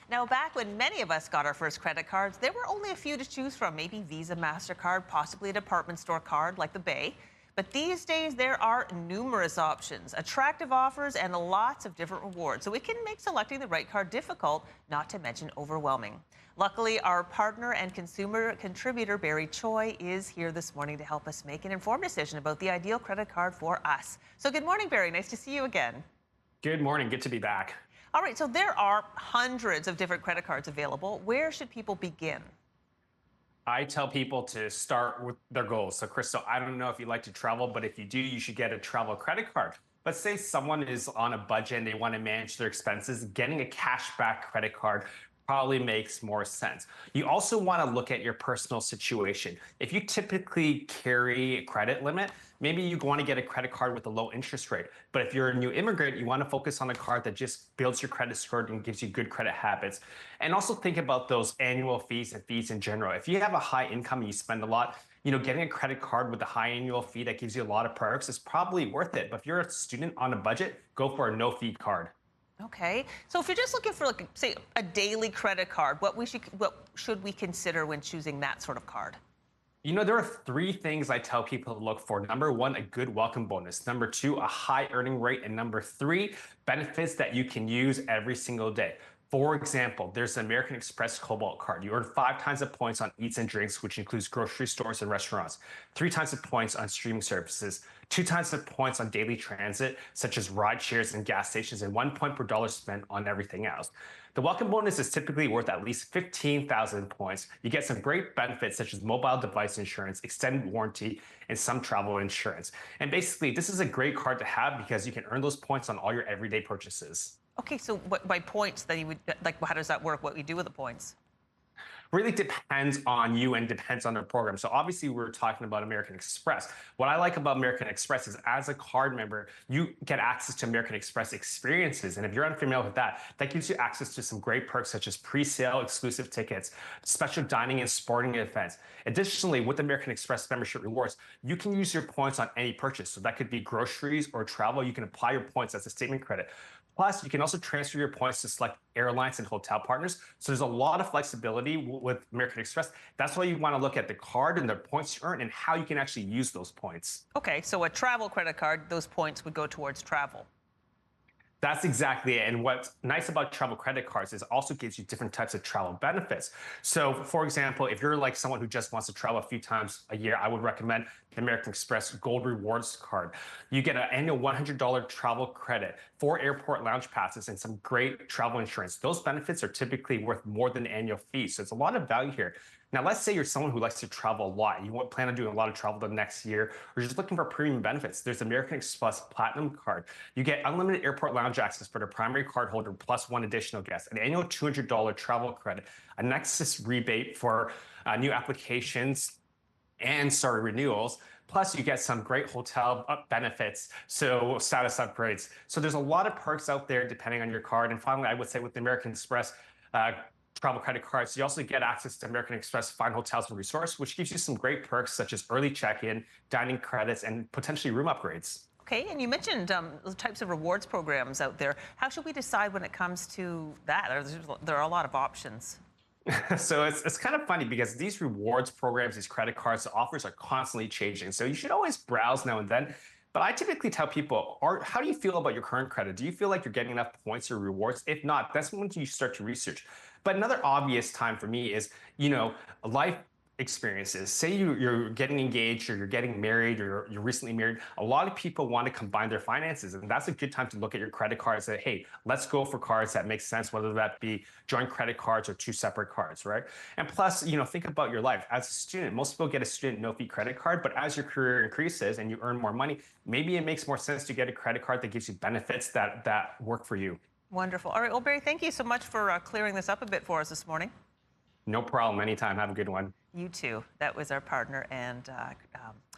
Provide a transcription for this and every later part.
Now, back when many of us got our first credit cards, there were only a few to choose from. Maybe Visa, MasterCard, possibly a department store card like the Bay. But these days, there are numerous options, attractive offers, and lots of different rewards. So it can make selecting the right card difficult, not to mention overwhelming. Luckily, our partner and consumer contributor, Barry Choi, is here this morning to help us make an informed decision about the ideal credit card for us. So good morning, Barry. Nice to see you again. Good morning. Good to be back. All right, so there are hundreds of different credit cards available. Where should people begin? I tell people to start with their goals. So, Crystal, I don't know if you like to travel, but if you do, you should get a travel credit card. Let's say someone is on a budget and they want to manage their expenses, getting a cashback credit card probably makes more sense. You also want to look at your personal situation. If you typically carry a credit limit, maybe you want to get a credit card with a low interest rate. But if you're a new immigrant, you want to focus on a card that just builds your credit score and gives you good credit habits. And also think about those annual fees and fees in general. If you have a high income and you spend a lot, getting a credit card with a high annual fee that gives you a lot of perks is probably worth it. But if you're a student on a budget, go for a no fee card. Okay, so if you're just looking for, like, say, a daily credit card, what should we consider when choosing that sort of card? There are three things I tell people to look for. Number one, a good welcome bonus. Number two, a high earning rate. And number three, benefits that you can use every single day. For example, there's the American Express Cobalt card. You earn 5 times the points on eats and drinks, which includes grocery stores and restaurants, 3 times the points on streaming services, 2 times the points on daily transit, such as ride shares and gas stations, and 1 point per dollar spent on everything else. The welcome bonus is typically worth at least 15,000 points. You get some great benefits such as mobile device insurance, extended warranty, and some travel insurance. And basically, this is a great card to have because you can earn those points on all your everyday purchases. Okay, so by points, then you would, like, how does that work? What we do with the points? Really depends on you and depends on the program. So obviously we're talking about American Express. What I like about American Express is as a card member, you get access to American Express experiences. And if you're unfamiliar with that, that gives you access to some great perks such as pre-sale exclusive tickets, special dining and sporting events. Additionally, with American Express membership rewards, you can use your points on any purchase. So that could be groceries or travel. You can apply your points as a statement credit. Plus, you can also transfer your points to select airlines and hotel partners. So there's a lot of flexibility with American Express. That's why you want to look at the card and the points you earn and how you can actually use those points. Okay, so a travel credit card, those points would go towards travel. That's exactly it. And what's nice about travel credit cards is it also gives you different types of travel benefits. So, for example, if you're like someone who just wants to travel a few times a year, I would recommend the American Express Gold Rewards card. You get an annual $100 travel credit, 4 airport lounge passes, and some great travel insurance. Those benefits are typically worth more than the annual fee. So it's a lot of value here. Now, let's say you're someone who likes to travel a lot. You plan on doing a lot of travel the next year, or you're just looking for premium benefits. There's the American Express Platinum card. You get unlimited airport lounge access for the primary card holder plus 1 additional guest, an annual $200 travel credit, a Nexus rebate for new applications and renewals. Plus, you get some great hotel benefits, so status upgrades. So there's a lot of perks out there depending on your card. And finally, I would say with the American Express travel credit cards, you also get access to American Express Fine Hotels and Resorts, which gives you some great perks such as early check-in, dining credits, and potentially room upgrades. Okay, and you mentioned the types of rewards programs out there. How should we decide when it comes to that? There are a lot of options. So it's kind of funny because these rewards programs, these credit cards, the offers are constantly changing. So you should always browse now and then. But I typically tell people, how do you feel about your current credit? Do you feel like you're getting enough points or rewards? If not, that's when you start to research. But another obvious time for me is, life experiences. Say you're getting engaged or you're getting married or you're recently married. A lot of people want to combine their finances. And that's a good time to look at your credit cards and say, hey, let's go for cards that make sense, whether that be joint credit cards or 2 separate cards, right? And plus, think about your life. As a student, most people get a student no-fee credit card, but as your career increases and you earn more money, maybe it makes more sense to get a credit card that gives you benefits that work for you. Wonderful. All right, well, Barry, thank you so much for clearing this up a bit for us this morning. No problem. Anytime. Have a good one. You too. That was our partner and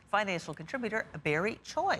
financial contributor, Barry Choi.